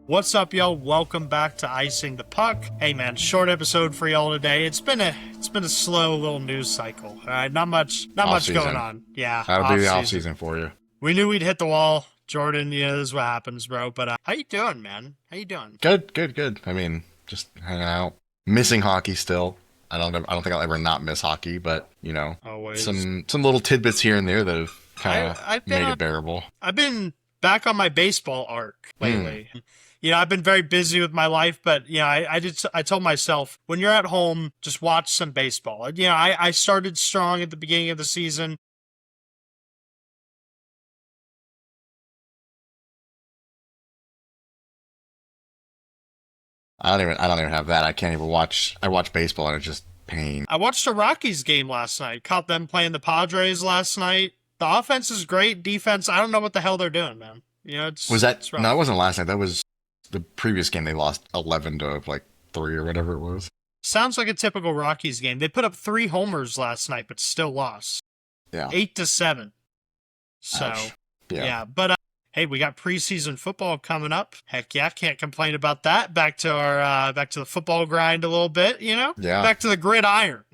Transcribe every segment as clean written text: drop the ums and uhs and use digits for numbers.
What's up, y'all? Welcome back to Icing the Puck. Hey, man, short episode for y'all today. It's been a slow little news cycle. All right, not much going on. Yeah, That'll be the off season for you. We knew we'd hit the wall, Jordan. Yeah, this is what happens, bro. But how you doing, man? How you doing? Good. I mean, just hanging out, missing hockey still. I don't think I'll ever not miss hockey, but Always. some little tidbits here and there that have kind of made it bearable. I've been back on my baseball arc lately. I've been very busy with my life, but I told myself, when you're at home, just watch some baseball. I started strong at the beginning of the season. I don't even have that. I can't even watch. I watch baseball and it's just pain. I watched a Rockies game last night. Caught them playing the Padres last night. The offense is great. Defense, I don't know what the hell they're doing, man. Was that? No, it wasn't last night. That was the previous game. They lost 11 to 3 or whatever it was. Sounds like a typical Rockies game. They put up 3 homers last night, but still lost. Yeah. 8-7. So, Ouch. yeah. But hey, we got preseason football coming up. Heck yeah, can't complain about that. Back to the football grind a little bit. Yeah. Back to the gridiron.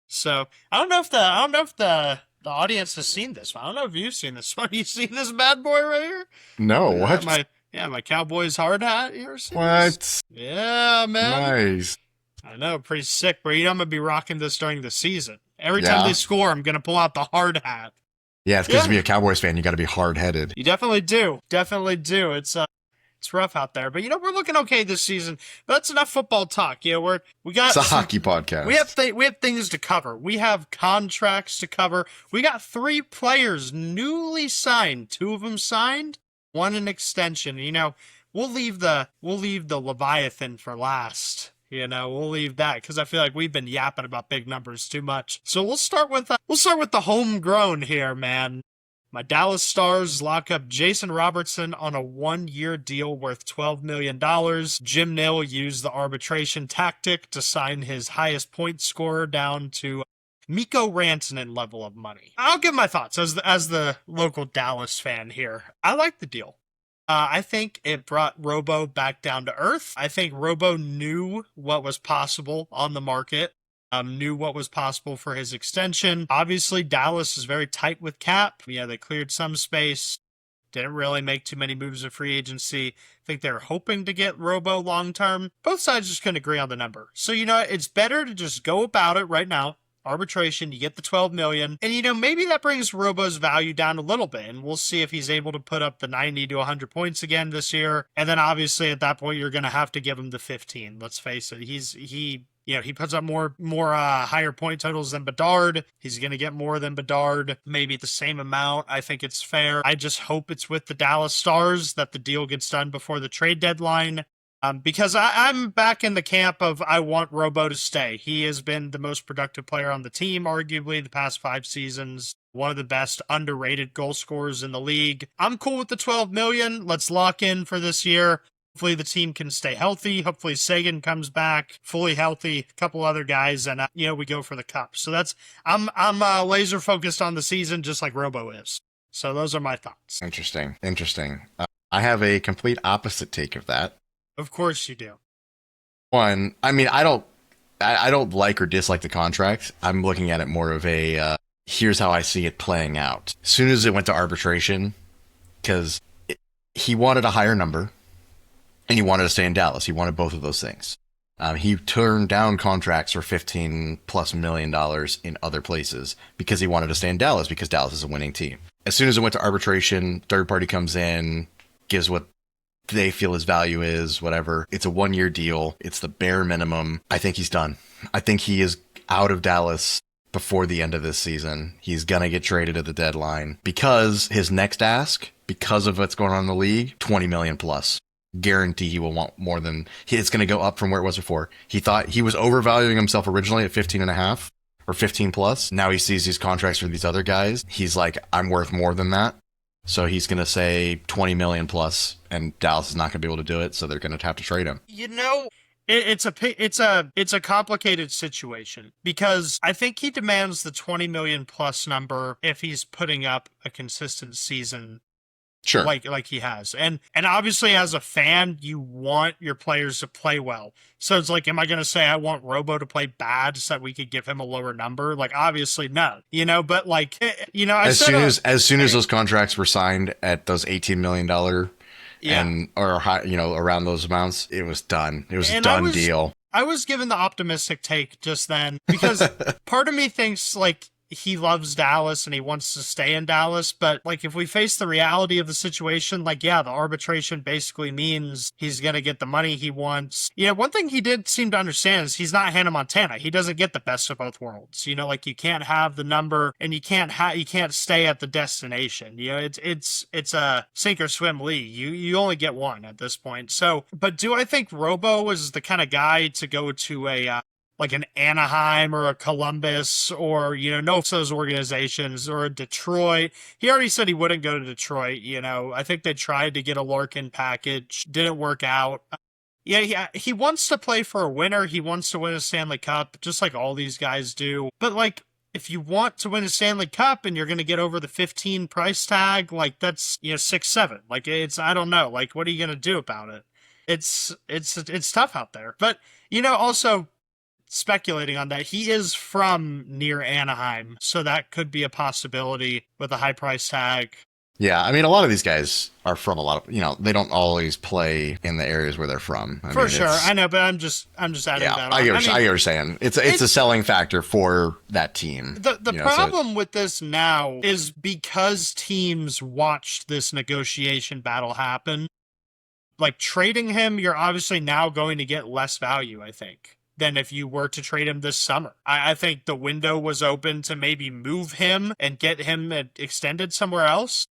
So I don't know if the audience has seen this. I don't know if you've seen this. Have you seen this bad boy right here? No, what? My Cowboys hard hat here. What? Yeah, man. Nice. I know, pretty sick, but I'm going to be rocking this during the season. Every time they score, I'm going to pull out the hard hat. Yeah, it's because to be a Cowboys fan, you got to be hard-headed. You definitely do. It's rough out there, but we're looking okay this season. But that's enough football talk. It's a hockey podcast. We have things to cover. We have contracts to cover. We got 3 players newly signed. 2 of them signed, 1 an extension. We'll leave the Leviathan for last. We'll leave that because I feel like we've been yapping about big numbers too much. So we'll start with the homegrown here, man. My Dallas Stars lock up Jason Robertson on a 1-year deal worth $12 million. Jim Nill used the arbitration tactic to sign his highest point scorer down to Mikko Rantanen level of money. I'll give my thoughts as the local Dallas fan here. I like the deal. I think it brought Robo back down to earth. I think Robo knew what was possible on the market. Knew what was possible for his extension. Obviously, Dallas is very tight with cap. They cleared some space. Didn't really make too many moves of free agency. I think they're hoping to get Robo long-term. Both sides just couldn't agree on the number. So, it's better to just go about it right now. Arbitration, you get the $12 million. And, maybe that brings Robo's value down a little bit. And we'll see if he's able to put up the 90 to 100 points again this year. And then, obviously, at that point, you're going to have to give him the 15. Let's face it. He puts up more higher point totals than Bedard. He's going to get more than Bedard, maybe the same amount. I think it's fair. I just hope it's with the Dallas Stars that the deal gets done before the trade deadline. Because I'm back in the camp of I want Robo to stay. He has been the most productive player on the team, arguably, the past 5 seasons. One of the best underrated goal scorers in the league. I'm cool with the $12 million. Let's lock in for this year. Hopefully the team can stay healthy. Hopefully Sagan comes back fully healthy. A couple other guys, and we go for the cup. So I'm laser focused on the season, just like Robo is. So those are my thoughts. Interesting. I have a complete opposite take of that. Of course you do. One, I mean, I don't like or dislike the contract. I'm looking at it more of a here's how I see it playing out. As soon as it went to arbitration, because he wanted a higher number. And he wanted to stay in Dallas. He wanted both of those things. He turned down contracts for $15+ million in other places because he wanted to stay in Dallas because Dallas is a winning team. As soon as it went to arbitration, third party comes in, gives what they feel his value is, whatever. It's a 1-year deal. It's the bare minimum. I think he's done. I think he is out of Dallas before the end of this season. He's going to get traded at the deadline because his next ask, because of what's going on in the league, $20 million plus. Guarantee he will want more than it's going to go up from where it was before. He thought he was overvaluing himself originally at 15.5 or 15 plus. Now he sees these contracts for these other guys. He's like, I'm worth more than that. So he's going to say 20 million plus, and Dallas is not going to be able to do it. So they're going to have to trade him. It's a complicated situation because I think he demands the 20 million plus number if he's putting up a consistent season Sure. like he has. And obviously as a fan, you want your players to play well. So it's like, am I going to say I want Robo to play bad so that we could give him a lower number? Like, obviously no, but like, as soon as those contracts were signed at those $18 million and or high, around those amounts, it was done. It was a done deal. I was given the optimistic take just then because part of me thinks like he loves Dallas and he wants to stay in Dallas. But like, if we face the reality of the situation, like, yeah, the arbitration basically means he's going to get the money he wants. One thing he did seem to understand is he's not Hannah Montana. He doesn't get the best of both worlds. Like you can't have the number and you can't stay at the destination. It's a sink or swim league. You only get one at this point. So, but do I think Robo is the kind of guy to go to like an Anaheim or a Columbus or, no of those organizations, or a Detroit? He already said he wouldn't go to Detroit. I think they tried to get a Larkin package, didn't work out. Yeah, he wants to play for a winner. He wants to win a Stanley Cup, just like all these guys do. But like, if you want to win a Stanley Cup and you're going to get over the 15 price tag, like that's, 6-7. Like I don't know. Like, what are you going to do about it? It's tough out there. But, also, speculating on that, he is from near Anaheim, so that could be a possibility with a high price tag. Yeah, I mean, a lot of these guys are from a lot of, they don't always play in the areas where they're from. For sure, I know, but I'm just adding that on. I get what you're saying. It's a selling factor for that team. The problem with this now is because teams watched this negotiation battle happen, like trading him, you're obviously now going to get less value, I think, than if you were to trade him this summer. I think the window was open to maybe move him and get him extended somewhere else,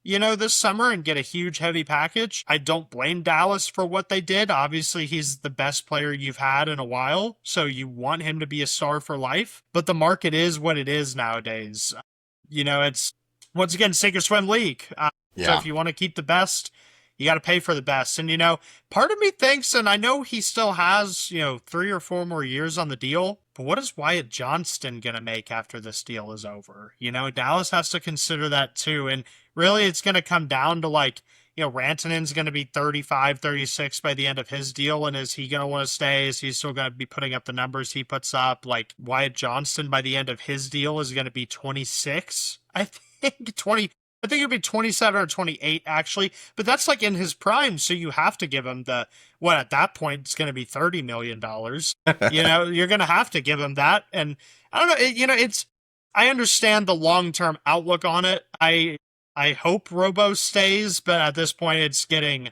this summer, and get a huge heavy package. I don't blame Dallas for what they did. Obviously, he's the best player you've had in a while, so you want him to be a star for life. But the market is what it is nowadays. It's, once again, sink or swim league. So if you want to keep the best, you got to pay for the best. And, part of me thinks, and I know he still has, 3 or 4 more years on the deal, but what is Wyatt Johnston going to make after this deal is over? Dallas has to consider that too. And really, it's going to come down to like, Rantanen's going to be 35, 36 by the end of his deal. And is he going to want to stay? Is he still going to be putting up the numbers he puts up? Like Wyatt Johnston by the end of his deal is going to be 26. I think it'd be 27 or 28, actually. But that's like in his prime, so you have to give him at that point, it's going to be $30 million. You're going to have to give him that. And I don't know, I understand the long-term outlook on it. I hope Robo stays, but at this point, it's getting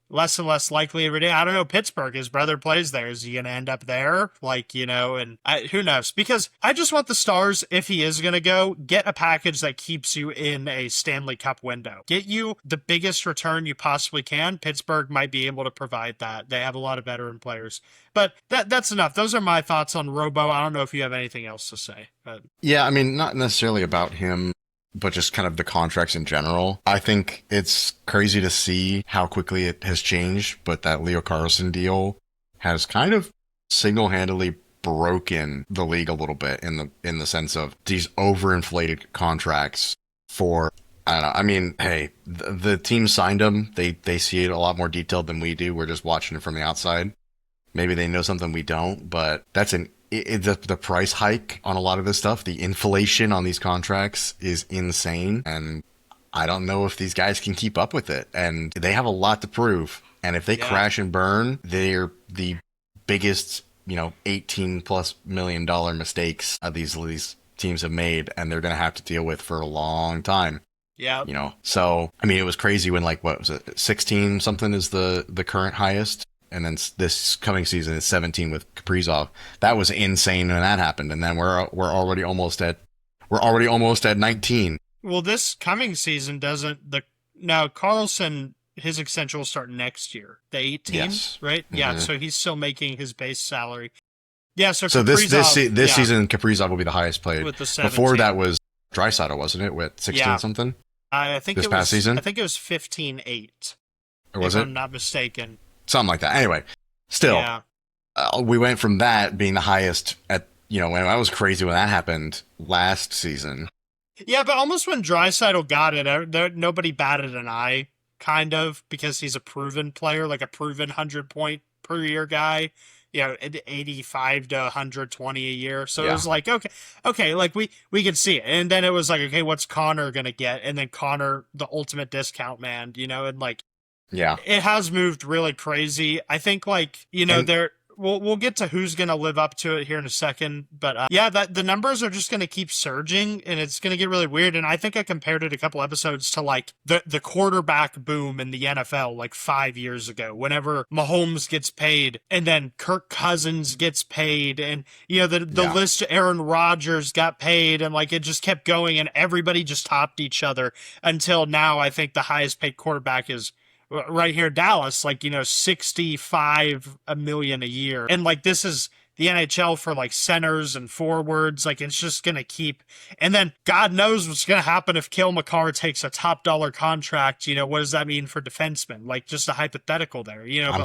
less and less likely every day. I don't know, Pittsburgh, his brother plays there. Is he going to end up there? Like, and who knows? Because I just want the Stars, if he is going to go, get a package that keeps you in a Stanley Cup window. Get you the biggest return you possibly can. Pittsburgh might be able to provide that. They have a lot of veteran players. But that's enough. Those are my thoughts on Robo. I don't know if you have anything else to say. But yeah, I mean, not necessarily about him, but just kind of the contracts in general. I think it's crazy to see how quickly it has changed, but that Leo Carlsson deal has kind of single-handedly broken the league a little bit in the sense of these overinflated contracts for, I don't know. I mean, hey, the team signed them. They see it a lot more detailed than we do. We're just watching it from the outside. Maybe they know something we don't, but that's the price hike on a lot of this stuff, the inflation on these contracts is insane. And I don't know if these guys can keep up with it. And they have a lot to prove. And if they crash and burn, they're the biggest, $18+ million mistakes these teams have made. And they're going to have to deal with for a long time. Yeah. So, I mean, it was crazy when what was it? 16 something is the current highest. And then this coming season is 17 with Kaprizov. That was insane when that happened. And then we're already almost at 19. Well, this coming season now Carlson, his extension will start next year, the 18, yes. Right? Mm-hmm. Yeah. So he's still making his base salary. Yeah. So Kaprizov, this season, Kaprizov will be the highest played. With the 17. Before that was Draisaitl, wasn't it? With 16 something. I think this past season. I think it was 15-8. Or was it? If I'm not mistaken. Something like that. Anyway, still, we went from that being the highest at, when I was crazy when that happened last season. Yeah, but almost when Draisaitl got it, nobody batted an eye, kind of, because he's a proven player, like a proven 100-point per year guy. 85 to 120 a year. So it Yeah. was like, okay, like we could see it. And then it was like, okay, what's Connor gonna get? And then Connor, the ultimate discount man, and like Yeah. it has moved really crazy. I think like, And we'll get to who's going to live up to it here in a second, but yeah, that the numbers are just going to keep surging and it's going to get really weird. And I think I compared it a couple episodes to like the quarterback boom in the NFL like 5 years ago, whenever Mahomes gets paid and then Kirk Cousins gets paid and the yeah. list Aaron Rodgers got paid and like it just kept going and everybody just topped each other until now. I think the highest paid quarterback is right here, Dallas, like, 65 million a year. And like, this is the NHL for like centers and forwards. Like, it's just going to keep. And then God knows what's going to happen if Cale Makar takes a top dollar contract. What does that mean for defensemen? Like, just a hypothetical there, I'm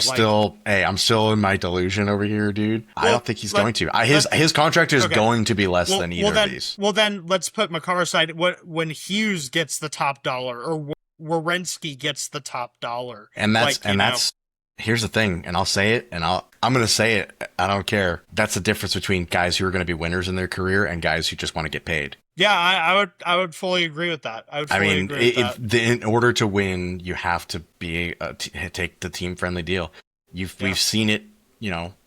still in my delusion over here, dude. I don't think he's going to. His contract is going to be less than either of these. Well, then let's put Makar aside. When Hughes gets the top dollar or Werenski gets the top dollar. And that's here's the thing, and I'll say it, and I'm going to say it. I don't care. That's the difference between guys who are going to be winners in their career and guys who just want to get paid. Yeah, I would fully agree with that. In order to win, you have to be take the team friendly deal. We've seen it.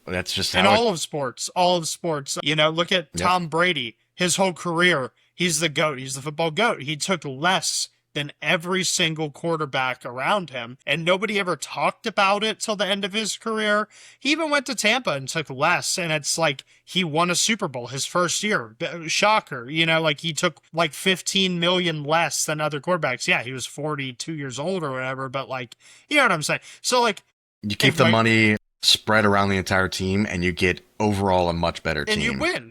That's just in all of sports. All of sports. Look at Tom Brady. His whole career, he's the GOAT. He's the football GOAT. He took less than every single quarterback around him, and nobody ever talked about it till the end of his career. He even went to Tampa and took less, and it's like he won a Super Bowl his first year. Shocker, like he took like 15 million less than other quarterbacks. Yeah, he was 42 years old or whatever, but like, you know what I'm saying? So like, you keep the money spread around the entire team, and you get overall a much better team. And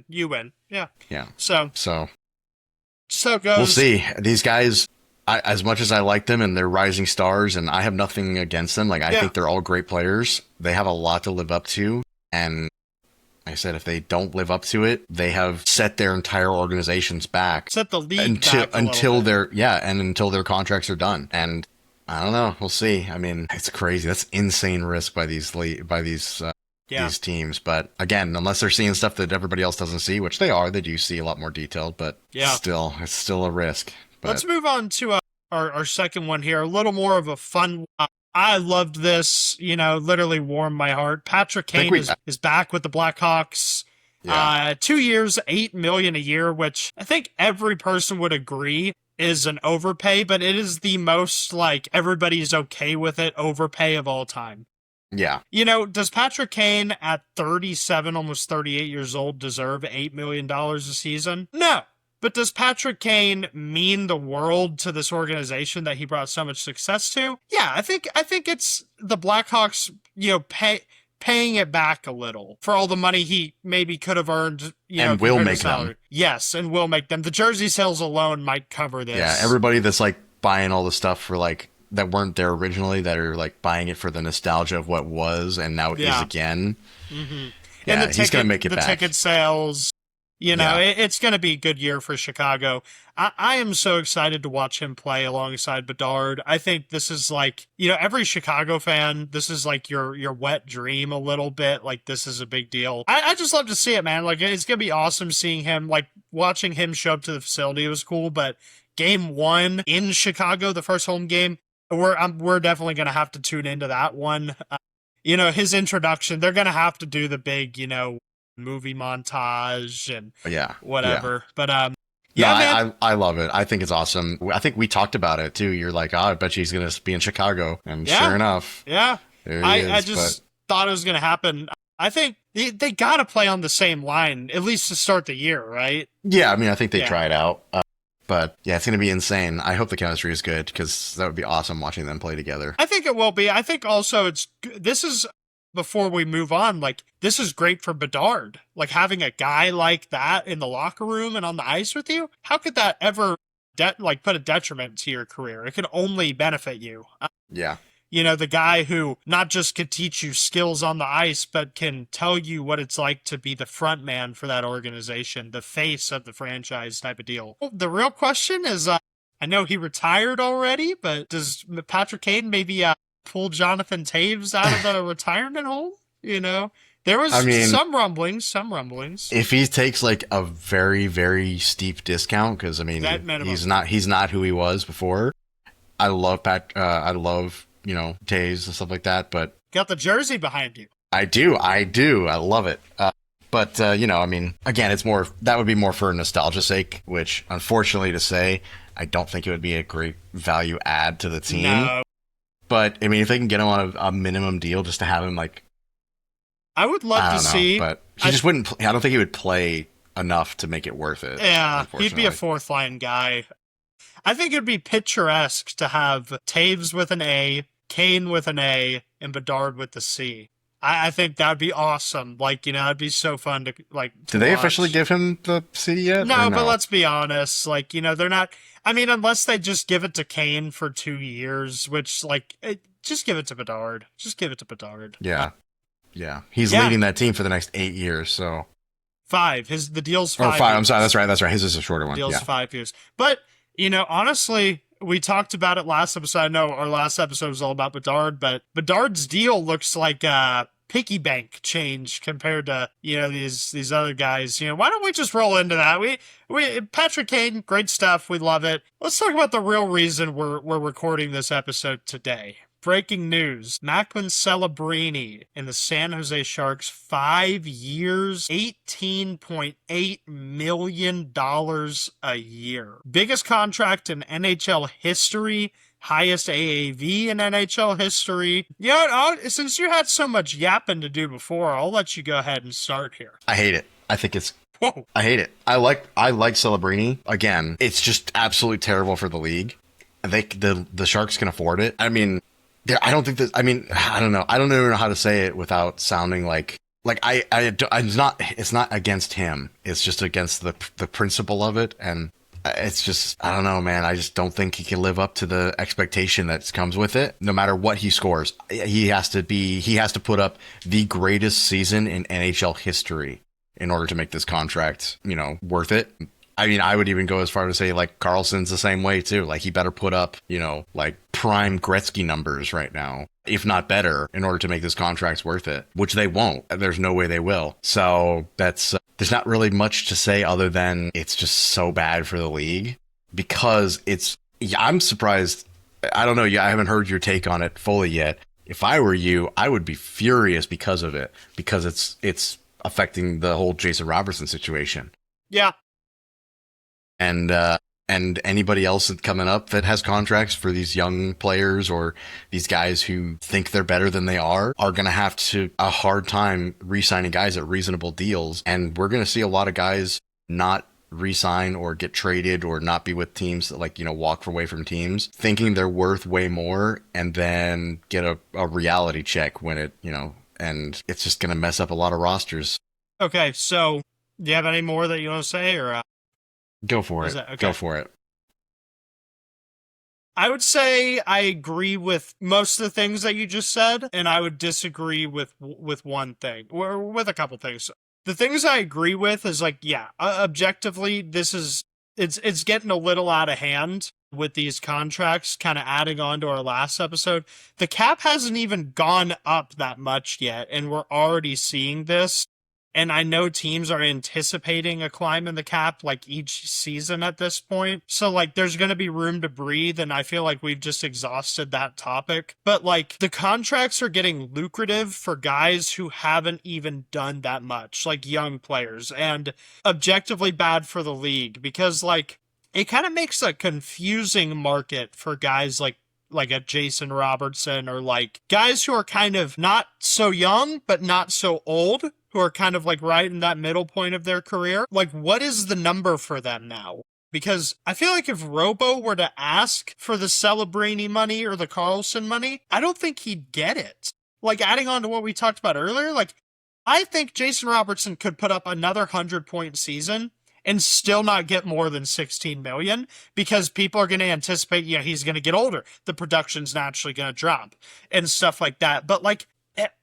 you win. Yeah. Yeah. So it goes. We'll see. These guys, as much as I like them and they're rising stars and I have nothing against them, like I think they're all great players. They have a lot to live up to. And like I said, if they don't live up to it, they have set their entire organizations back. Set the league back until their contracts are done. And I don't know. We'll see. I mean, it's crazy. That's insane risk by these teams. But again, unless they're seeing stuff that everybody else doesn't see, which they do see a lot more detailed, but it's still a risk. But let's move on to our second one here. A little more of a fun one. I loved this, literally warmed my heart. Patrick Kane is back with the Blackhawks. Yeah. 2 years, $8 million a year, which I think every person would agree is an overpay, but it is the most like everybody's okay with it overpay of all time. Yeah. Does Patrick Kane at 37, almost 38 years old deserve $8 million a season? No. But does Patrick Kane mean the world to this organization that he brought so much success to? Yeah, I think it's the Blackhawks, paying it back a little for all the money he maybe could have earned, and will make them. Yes, and will make them. The jersey sales alone might cover this. Yeah, everybody that's like buying all the stuff for like that weren't there originally, that are like buying it for the nostalgia of what was and now is again. Mm-hmm. Yeah, and he's gonna make it back. The ticket sales. It's going to be a good year for Chicago. I am so excited to watch him play alongside Bedard. I think this is like, every Chicago fan, this is like your wet dream a little bit. Like, this is a big deal. I just love to see it, man. Like, it's going to be awesome seeing him, like, watching him show up to the facility was cool. But game one in Chicago, the first home game, we're definitely going to have to tune into that one. His introduction, they're going to have to do the big, movie montage and whatever. But I love it. I think it's awesome. I think we talked about it too. You're like, I bet you he's gonna be in Chicago, and sure enough, I just thought it was gonna happen. I think they gotta play on the same line at least to start the year, right? Yeah, I mean, I think they try it out. But yeah, it's going to be insane. I hope the chemistry is good because that would be awesome watching them play together. I think it will be. I think also this is before we move on, like, this is great for Bedard. Like, having a guy like that in the locker room and on the ice with you, how could that ever put a detriment to your career? It could only benefit you. Yeah. the guy who not just could teach you skills on the ice, but can tell you what it's like to be the front man for that organization, the face of the franchise type of deal. The real question is, I know he retired already, but does Patrick Kane maybe pull Jonathan Taves out of the retirement hole? There was some rumblings. If he takes like a very, very steep discount, because he's not who he was before. I love Taves and stuff like that, but got the jersey behind you. I do. I love it. But again, that would be more for nostalgia's sake, which unfortunately to say, I don't think it would be a great value add to the team. No. But if they can get him on a minimum deal just to have him I would love to see, but he just wouldn't. I don't think he would play enough to make it worth it. Yeah, he'd be a fourth line guy. I think it'd be picturesque to have Taves with an A, Kane with an A, and Bedard with the C. I think that'd be awesome. It'd be so fun to Did they officially give him the C yet? No, but let's be honest. They're not. Unless they just give it to Kane for 2 years, which just give it to Bedard. Just give it to Bedard. Yeah. Yeah, he's leading that team for the next 8 years, so... 5. The deal's 5 years. 5, I'm sorry, that's right. His is a shorter one. The deal's 5 years. But, honestly, we talked about it last episode. I know our last episode was all about Bedard, but Bedard's deal looks like a piggy bank change compared to, these other guys. Why don't we just roll into that? We Patrick Kane, great stuff. We love it. Let's talk about the real reason we're recording this episode today. Breaking news, Macklin Celebrini in the San Jose Sharks, 5 years, $18.8 million a year. Biggest contract in NHL history, highest AAV in NHL history. Since you had so much yapping to do before, I'll let you go ahead and start here. I hate it. I think it's... Whoa. I hate it. I like Celebrini. Again, it's just absolutely terrible for the league. I think the Sharks can afford it. I don't think that. I don't know. I don't even know how to say it without sounding it's not against him. It's just against the principle of it, and it's just, I don't know, man. I just don't think he can live up to the expectation that comes with it. No matter what he scores, he has to put up the greatest season in NHL history in order to make this contract, worth it. I would even go as far to say Carlson's the same way too. He better put up, prime Gretzky numbers right now, if not better, in order to make this contract worth it, which they won't. There's no way they will. So that's, there's not really much to say other than it's just so bad for the league because I'm surprised. I don't know. I haven't heard your take on it fully yet. If I were you, I would be furious because of it, because it's affecting the whole Jason Robertson situation. Yeah. And anybody else that's coming up that has contracts for these young players or these guys who think they're better than they are going to have a hard time re-signing guys at reasonable deals. And we're going to see a lot of guys not re-sign or get traded or not be with teams that walk away from teams thinking they're worth way more and then get a reality check when it, and it's just going to mess up a lot of rosters. Okay. So do you have any more that you want to say or? Go for it. Okay. Go for it. I would say I agree with most of the things that you just said, and I would disagree with one thing, or with a couple things. The things I agree with is objectively, it's getting a little out of hand with these contracts, kind of adding on to our last episode. The cap hasn't even gone up that much yet, and we're already seeing this. And I know teams are anticipating a climb in the cap each season at this point. So there's going to be room to breathe. And I feel like we've just exhausted that topic. But the contracts are getting lucrative for guys who haven't even done that much, young players, and objectively bad for the league because it kind of makes a confusing market for guys like a Jason Robertson or guys who are kind of not so young, but not so old, who are kind of right in that middle point of their career. What is the number for them now? Because I feel like if Robo were to ask for the Celebrini money or the Carlson money, I don't think he'd get it. Adding on to what we talked about earlier, I think Jason Robertson could put up another 100-point season and still not get more than 16 million because people are going to anticipate, he's going to get older. The production's naturally going to drop and stuff like that. But like,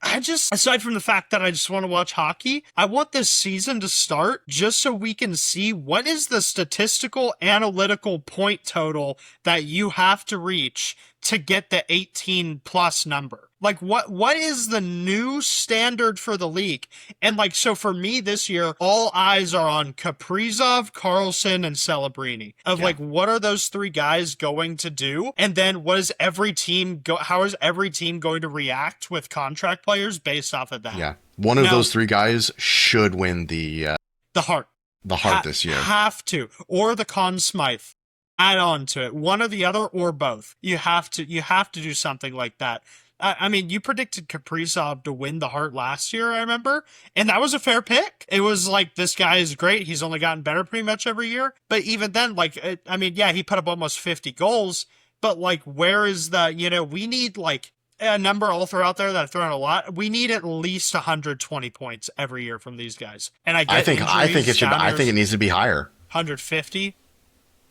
I just, aside from the fact that I just want to watch hockey, I want this season to start just so we can see what is the statistical analytical point total that you have to reach to get the 18 plus number. Like what is the new standard for the league? And like, so for me this year, all eyes are on Kaprizov, Karlsson, and Celebrini like, what are those three guys going to do? And then what is every team how is every team going to react with contract players based off of that? Yeah. One of those three guys should win the Hart. The Hart this year. Have to. Or the Conn Smythe. Add on to it. One or the other or both. You have to do something like that. I mean, you predicted Kaprizov to win the Hart last year, I remember, and that was a fair pick. It was like, this guy is great. He's only gotten better pretty much every year. But even then, like, he put up almost 50 goals, but like, where is the, we need like a number I'll throw out there that I've thrown a lot. We need at least 120 points every year from these guys. And I think it needs to be higher. 150.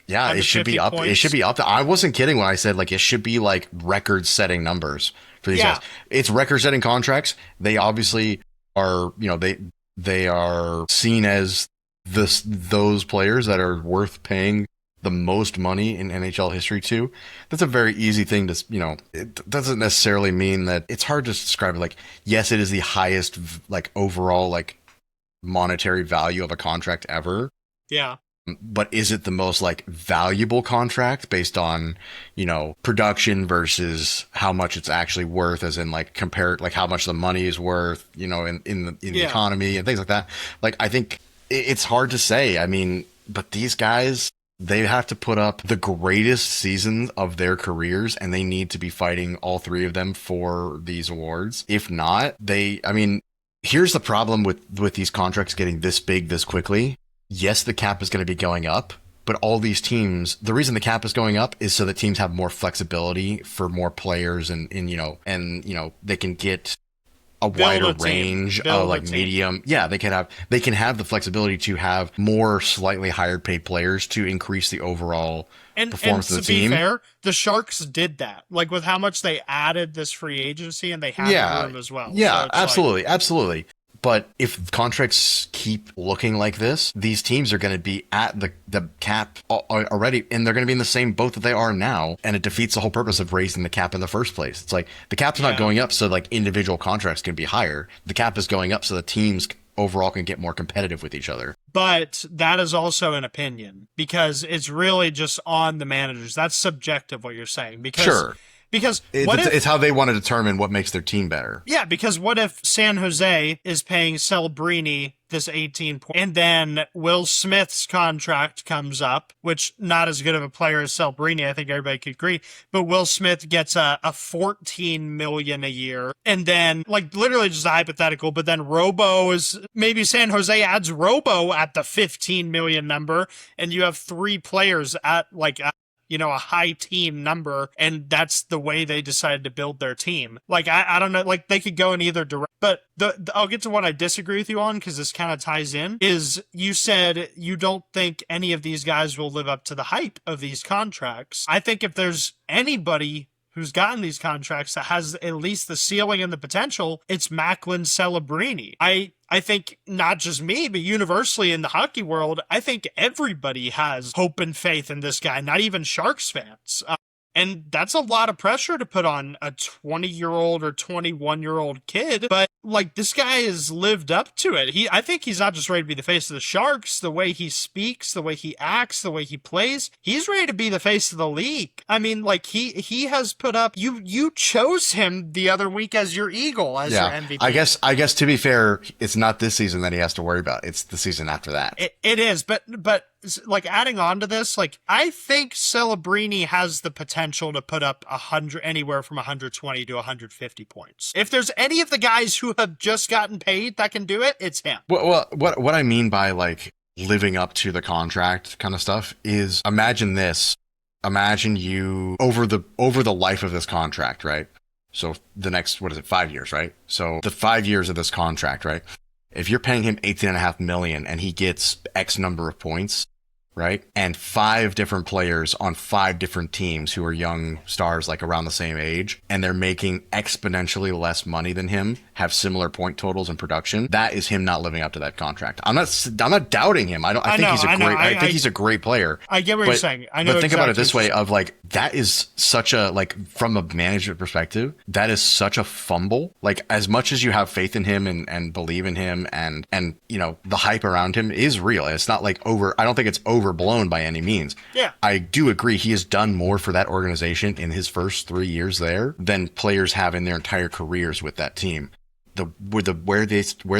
Yeah, it should be up. Points. It should be up. I wasn't kidding when I said like it should be like record-setting numbers for these guys. It's record-setting contracts. They obviously are. They are seen as those players that are worth paying the most money in NHL history to. That's a very easy thing to. It doesn't necessarily mean that it's hard to describe it. Like, yes, it is the highest like overall like monetary value of a contract ever. Yeah. But is it the most like valuable contract based on, production versus how much it's actually worth, as in like compare like how much the money is worth, in the economy and things like that. Like, I think it's hard to say. I mean, but these guys, they have to put up the greatest season of their careers, and they need to be fighting all three of them for these awards. If not, here's the problem with these contracts getting this big this quickly. Yes, the cap is going to be going up, but all these teams, the reason the cap is going up is so that teams have more flexibility for more players and they can get a wider range of like medium. Yeah, they can have the flexibility to have more slightly higher paid players to increase the overall performance of the team. To be fair, the Sharks did that, like with how much they added this free agency, and they had room as well. Yeah, so absolutely. But if contracts keep looking like this, these teams are going to be at the cap already, and they're going to be in the same boat that they are now, and it defeats the whole purpose of raising the cap in the first place. It's like the cap's not going up so like individual contracts can be higher. The cap is going up so the teams overall can get more competitive with each other. But that is also an opinion, because it's really just on the managers. That's subjective, what you're saying. Because it's how they want to determine what makes their team better. Yeah, because what if San Jose is paying Celebrini this 18 points, and then Will Smith's contract comes up, which not as good of a player as Celebrini, I think everybody could agree, but Will Smith gets a 14 million a year, and then like literally just a hypothetical, but then Robo is, maybe San Jose adds Robo at the 15 million number, and you have three players at like a high team number, and that's the way they decided to build their team. Like, I don't know, like they could go in either direction, but I'll get to what I disagree with you on, because this kind of ties in, is you said you don't think any of these guys will live up to the hype of these contracts. I think if there's anybody who's gotten these contracts that has at least the ceiling and the potential, it's Macklin Celebrini. I think not just me, but universally in the hockey world, I think everybody has hope and faith in this guy, not even Sharks fans. And that's a lot of pressure to put on a 20-year-old or 21-year-old kid. But, like, this guy has lived up to it. I think he's not just ready to be the face of the Sharks. The way he speaks, the way he acts, the way he plays, he's ready to be the face of the league. I mean, like, he has put up... You chose him the other week as your Eagle, as your MVP. I guess, to be fair, it's not this season that he has to worry about. It's the season after that. It is, but like adding on to this, like I think Celebrini has the potential to put up anywhere from 120 to 150 points. If there's any of the guys who have just gotten paid that can do it, it's him. Well, what I mean by like living up to the contract kind of stuff is, imagine this. Imagine you over the life of this contract, right? So the next, 5 years, right? So the 5 years of this contract, right? If you're paying him $18.5 million and he gets X number of points, right? And 5 different players on 5 different teams who are young stars, like around the same age, and they're making exponentially less money than him, have similar point totals and production. That is him not living up to that contract. I'm not doubting him. I think he's a great player. I get what you're saying. I know. But think exactly about it this way: of like, that is such a, like, from a management perspective, that is such a fumble. Like, as much as you have faith in him and believe in him, and you know, the hype around him is real. It's not like I don't think it's overblown by any means. Yeah. I do agree he has done more for that organization in his first 3 years there than players have in their entire careers with that team. Where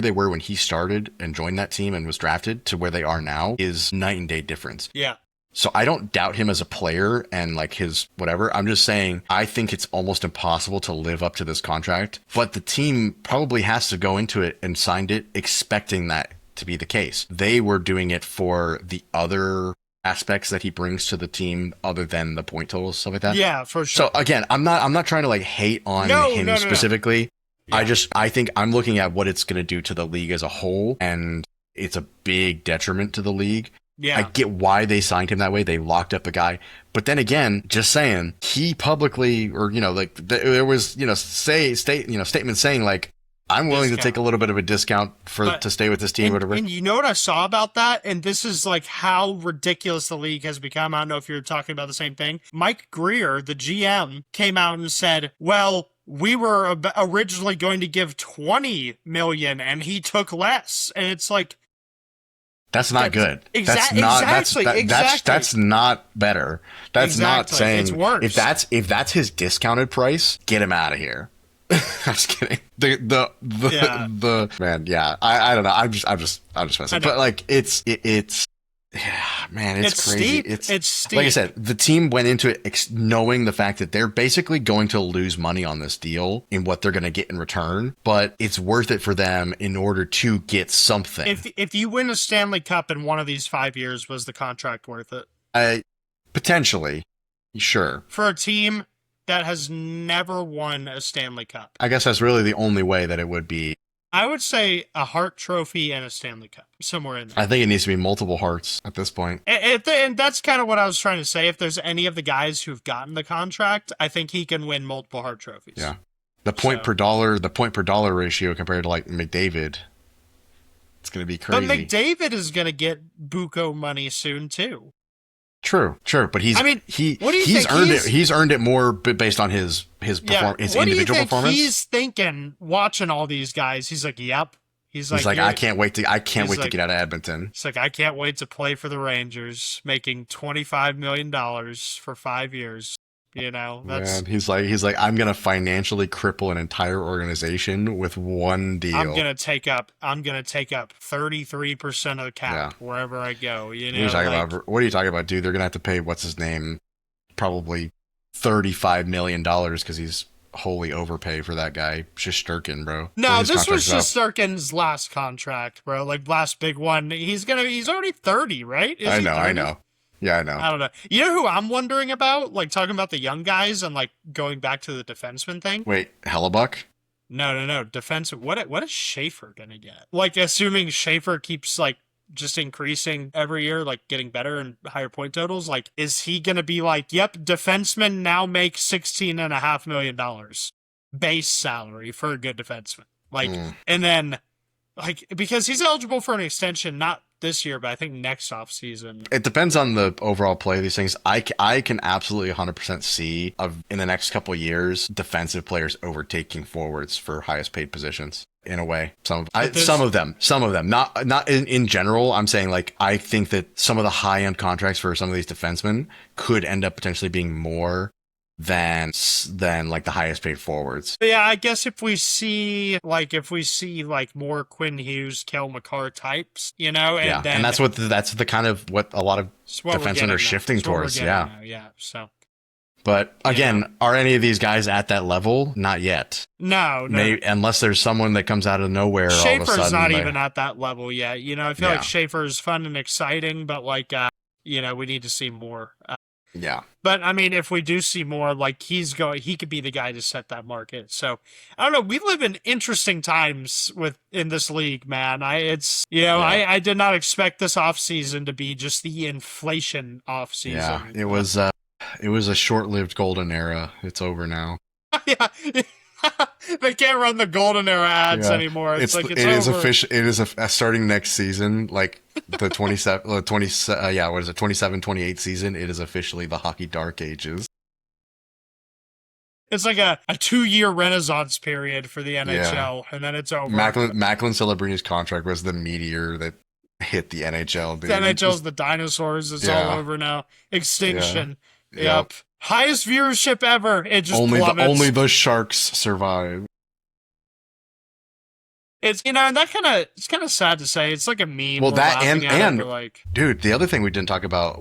they were when he started and joined that team and was drafted to where they are now is night and day difference. Yeah. So I don't doubt him as a player and like his whatever. I'm just saying I think it's almost impossible to live up to this contract, but the team probably has to go into it and signed it expecting that to be the case. They were doing it for the other aspects that he brings to the team other than the point totals, stuff like that. Yeah, for sure. So again, I'm not trying to like hate on him specifically. Yeah. I think I'm looking at what it's going to do to the league as a whole, and it's a big detriment to the league. Yeah. I get why they signed him that way. They locked up the guy. But then again, just saying, he publicly, or, you know, like there was, you know, statements saying like, I'm willing to take a little bit of a discount to stay with this team or whatever. And you know what I saw about that? And this is like how ridiculous the league has become. I don't know if you're talking about the same thing. Mike Greer, the GM, came out and said, well, we were originally going to give $20 million and he took less. And it's like, that's not good. Exactly. That's not better. That's not saying, it's worse. If that's his discounted price, get him out of here. I'm just kidding. The man, yeah. I don't know. I'm just messing. But like it's man, it's crazy. Steep. It's steep. Like I said, the team went into it knowing the fact that they're basically going to lose money on this deal in what they're going to get in return, but it's worth it for them in order to get something. If you win a Stanley Cup in one of these 5 years, was the contract worth it? Potentially, sure. For a team that has never won a Stanley Cup. I guess that's really the only way that it would be. I would say a Hart Trophy and a Stanley Cup, somewhere in there. I think it needs to be multiple Harts at this point. And that's kind of what I was trying to say. If there's any of the guys who've gotten the contract, I think he can win multiple Hart Trophies. Yeah. The point per dollar ratio compared to like McDavid, it's going to be crazy. But McDavid is going to get buco money soon too. True, but he's earned it more individual performance. He's thinking, watching all these guys. He's like, yep. He's like, I can't wait to get out of Edmonton. He's like, I can't wait to play for the Rangers, making $25 million for 5 years. You know, man, he's like, I'm gonna financially cripple an entire organization with one deal. I'm gonna take up 33% of the cap wherever I go. You know, what are you talking about, dude? They're gonna have to pay what's his name, probably $35 million because he's wholly overpay for that guy, Shesterkin, bro. No, this was Shesterkin's last contract, bro. Like last big one. He's already 30, right? I know. Yeah, I know. I don't know. You know who I'm wondering about? Like, talking about the young guys and, like, going back to the defenseman thing? Wait, Hellebuck? No. Defense. What is Schaefer gonna get? Like, assuming Schaefer keeps, like, just increasing every year, like, getting better and higher point totals, like, is he gonna be like, yep, defensemen now make $16.5 million base salary for a good defenseman? Like, and then, like, because he's eligible for an extension, not this year, but I think next offseason. It depends on the overall play of these things. I can absolutely 100% see in the next couple of years defensive players overtaking forwards for highest paid positions. In a way, some of them, not in general. I'm saying, like, I think that some of the high end contracts for some of these defensemen could end up potentially being more than like the highest paid forwards. But yeah, I guess if we see more Quinn Hughes, Kel McCarr types, you know, and that's the kind of what a lot of defensemen are shifting towards. Yeah. So, but again, are any of these guys at that level? Not yet. No. Maybe, unless there's someone that comes out of nowhere. Schaefer's all of a sudden, not even at that level yet. You know, I feel like Schaefer's fun and exciting, but like, you know, we need to see more. Yeah. But I mean, if we do see more, like he could be the guy to set that market. So I don't know. We live in interesting times in this league, man. I did not expect this offseason to be just the inflation Yeah. offseason. It was a short-lived golden era. It's over now. Yeah. They can't run the golden era ads Yeah. anymore. It's It over. is official. It is starting next season, like the 27-28 season. It is officially the hockey dark ages. It's like a 2-year renaissance period for the NHL, and then it's over. Macklin Celebrini's contract was the meteor that hit the NHL. Dude. The NHL's the dinosaurs. It's all over now. Extinction. Yeah. Yep. Highest viewership ever. It just plummets. Only the Sharks survive. It's and it's kind of sad to say. It's like a meme. Well, that and like, dude, the other thing we didn't talk about.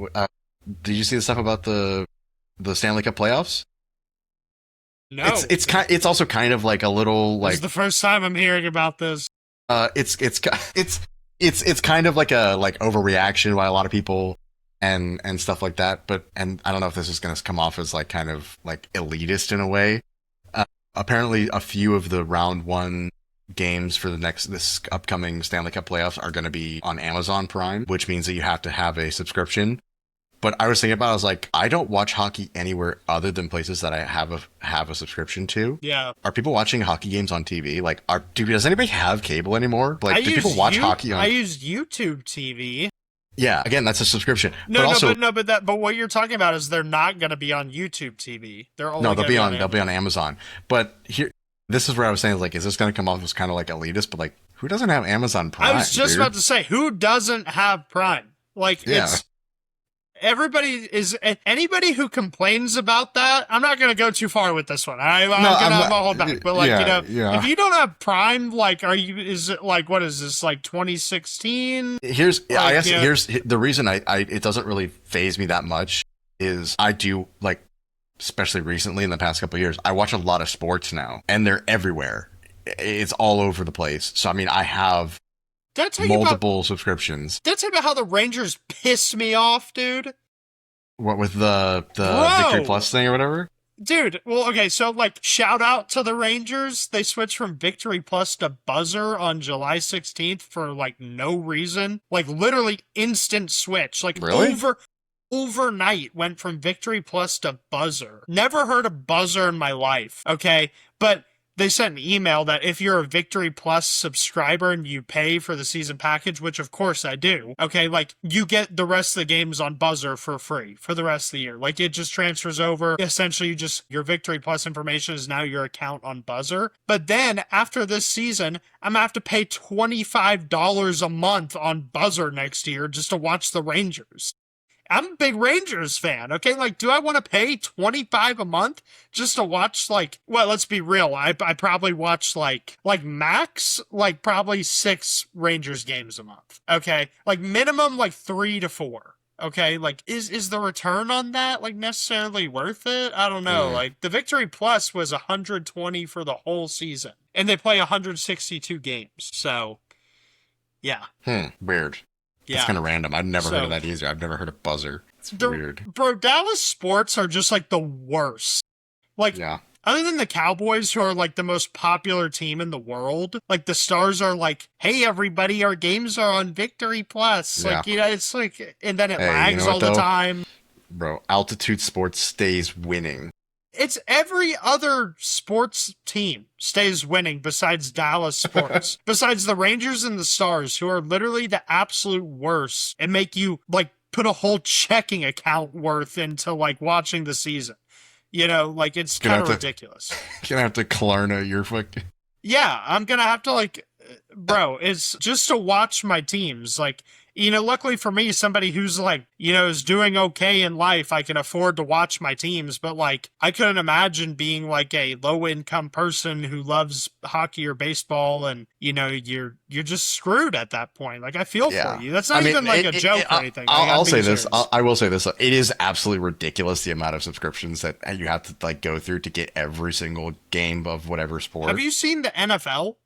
Did you see the stuff about the Stanley Cup playoffs? No. It's also kind of like a little like. This is the first time I'm hearing about this. It's kind of like a overreaction by a lot of people and stuff like that. But I don't know if this is going to come off as like kind of like elitist in a way. Apparently, a few of the round one games for this upcoming Stanley Cup playoffs are going to be on Amazon Prime, which means that you have to have a subscription. But I was thinking about it, I was like, I don't watch hockey anywhere other than places that I have a subscription to. Yeah. Are people watching hockey games on TV? Like, does anybody have cable anymore? Like, do people watch hockey on? I use YouTube TV. Yeah, again, that's a subscription. But what you're talking about is they're not going to be on YouTube TV. They'll be on Amazon. But this is where I was saying, like, is this going to come off as kind of like elitist? But like, who doesn't have Amazon Prime? I was just about to say, who doesn't have Prime? Like, it's anybody who complains about that. I'm not going to go too far with this one. I'm going to hold back. But if you don't have Prime, like, is it like, what is this, like 2016? Here's the reason it doesn't really faze me that much is I do, like, especially recently in the past couple of years, I watch a lot of sports now and they're everywhere. It's all over the place. So, I mean, I have multiple subscriptions. Did I tell you about how the Rangers piss me off, dude? What, with the Victory Plus thing or whatever? Dude, well, okay, so, like, shout out to the Rangers. They switched from Victory Plus to Buzzer on July 16th for, like, no reason. Like, literally instant switch. Like, really? Overnight went from Victory Plus to Buzzer. Never heard of Buzzer in my life, okay? But they sent an email that if you're a Victory Plus subscriber and you pay for the season package, which of course I do, okay, like, you get the rest of the games on Buzzer for free for the rest of the year. Like, it just transfers over. Essentially, your Victory Plus information is now your account on Buzzer. But then, after this season, I'm gonna have to pay $25 a month on Buzzer next year just to watch the Rangers. I'm a big Rangers fan, okay? Like, do I want to pay $25 a month just to watch, like, well, let's be real. I probably watch, like max, like, probably 6 Rangers games a month, okay? Like, minimum, like, 3 to 4, okay? Like, is the return on that, like, necessarily worth it? I don't know. Like, the Victory Plus was $120 for the whole season, and they play 162 games, so, yeah. Weird. Yeah. It's kind of random. I've never heard of that either. I've never heard of Buzzer. It's weird. Bro, Dallas sports are just, like, the worst. Like, other than the Cowboys, who are, like, the most popular team in the world, like, the Stars are like, hey, everybody, our games are on Victory Plus. Like, it's like, and then it lags all the time. Bro, Altitude Sports stays winning. It's every other sports team stays winning besides Dallas sports. Besides the Rangers and the Stars, who are literally the absolute worst and make you, like, put a whole checking account worth into, like, watching the season. You know, like, it's kind of ridiculous. You're gonna have to Klarna your fucking... Yeah, I'm gonna have to, like... Bro, it's just to watch my teams, like... You know, luckily for me, somebody who's, like, you know, is doing okay in life, I can afford to watch my teams. But, like, I couldn't imagine being, like, a low-income person who loves hockey or baseball, and, you know, you're just screwed at that point. Like, I feel for you. That's not even, like, a joke or anything. I'll say this. I will say this. It is absolutely ridiculous, the amount of subscriptions that you have to, like, go through to get every single game of whatever sport. Have you seen the NFL?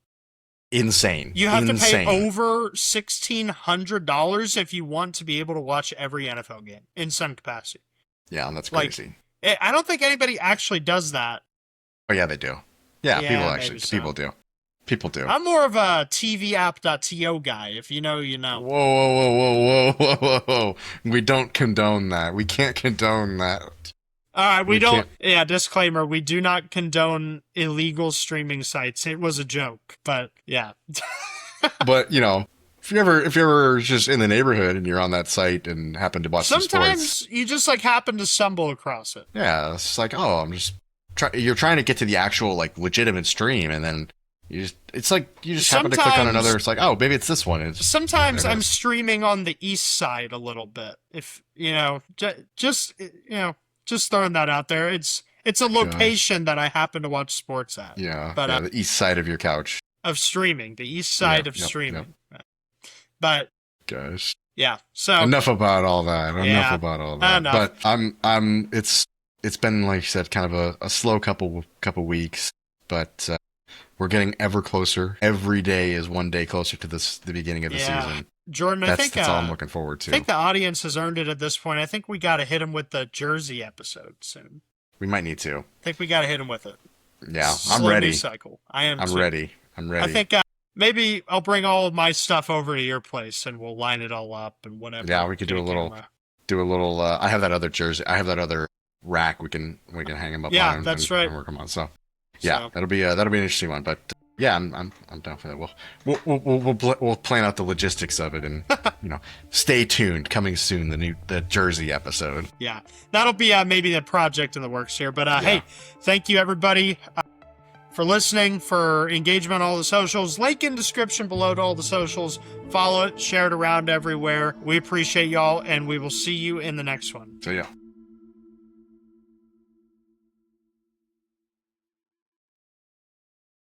Insane. You have to pay over $1,600 if you want to be able to watch every NFL game in some capacity. Yeah, that's Like, crazy. I don't think anybody actually does that. Oh yeah, they do. Yeah, Yeah, people maybe actually, so. people do. People do. I'm more of a TVapp.to guy. If you know, you know. Whoa, whoa, whoa, whoa, whoa, whoa, whoa. We don't condone that. We can't condone that. All right, we don't. Can't. Yeah, disclaimer: we do not condone illegal streaming sites. It was a joke, but yeah. But you know, if you're ever just in the neighborhood and you're on that site and happen to watch some Sometimes sports, you just like happen to stumble across it. yeah, it's like, oh, I'm just you're trying to get to the actual like legitimate stream, and then it's like you just happen to click on another. It's like, oh, maybe it's this one. Sometimes I'm streaming on the east side a little bit. If you know, just throwing that out there. It's a location that I happen to watch sports at. Yeah, but yeah, the east side of your couch of streaming, the east side of streaming. Yep. But gosh, yeah. So enough about all that. Enough about all that. Enough. But it's been, like you said, kind of a slow couple weeks, but we're getting ever closer. Every day is one day closer to the beginning of the season. Jordan, I think that's all I'm looking forward to. I think the audience has earned it at this point. I think we got to hit them with the Jersey episode soon. We might need to. I think we got to hit them with it. Yeah, I'm ready. News cycle. I'm ready. I think maybe I'll bring all of my stuff over to your place and we'll line it all up and whatever. Yeah, we could do a little. I have that other jersey. I have that other rack. We can hang them up. Yeah, on that's and right. Work them on. So, yeah, that'll be an interesting one. But yeah, I'm down for that. We'll plan out the logistics of it, and stay tuned. Coming soon, the Jersey episode. Yeah, that'll be maybe the project in the works here. But hey, thank you everybody for listening, for engagement on all the socials. Link in description below to all the socials. Follow it, share it around everywhere. We appreciate y'all, and we will see you in the next one. So yeah.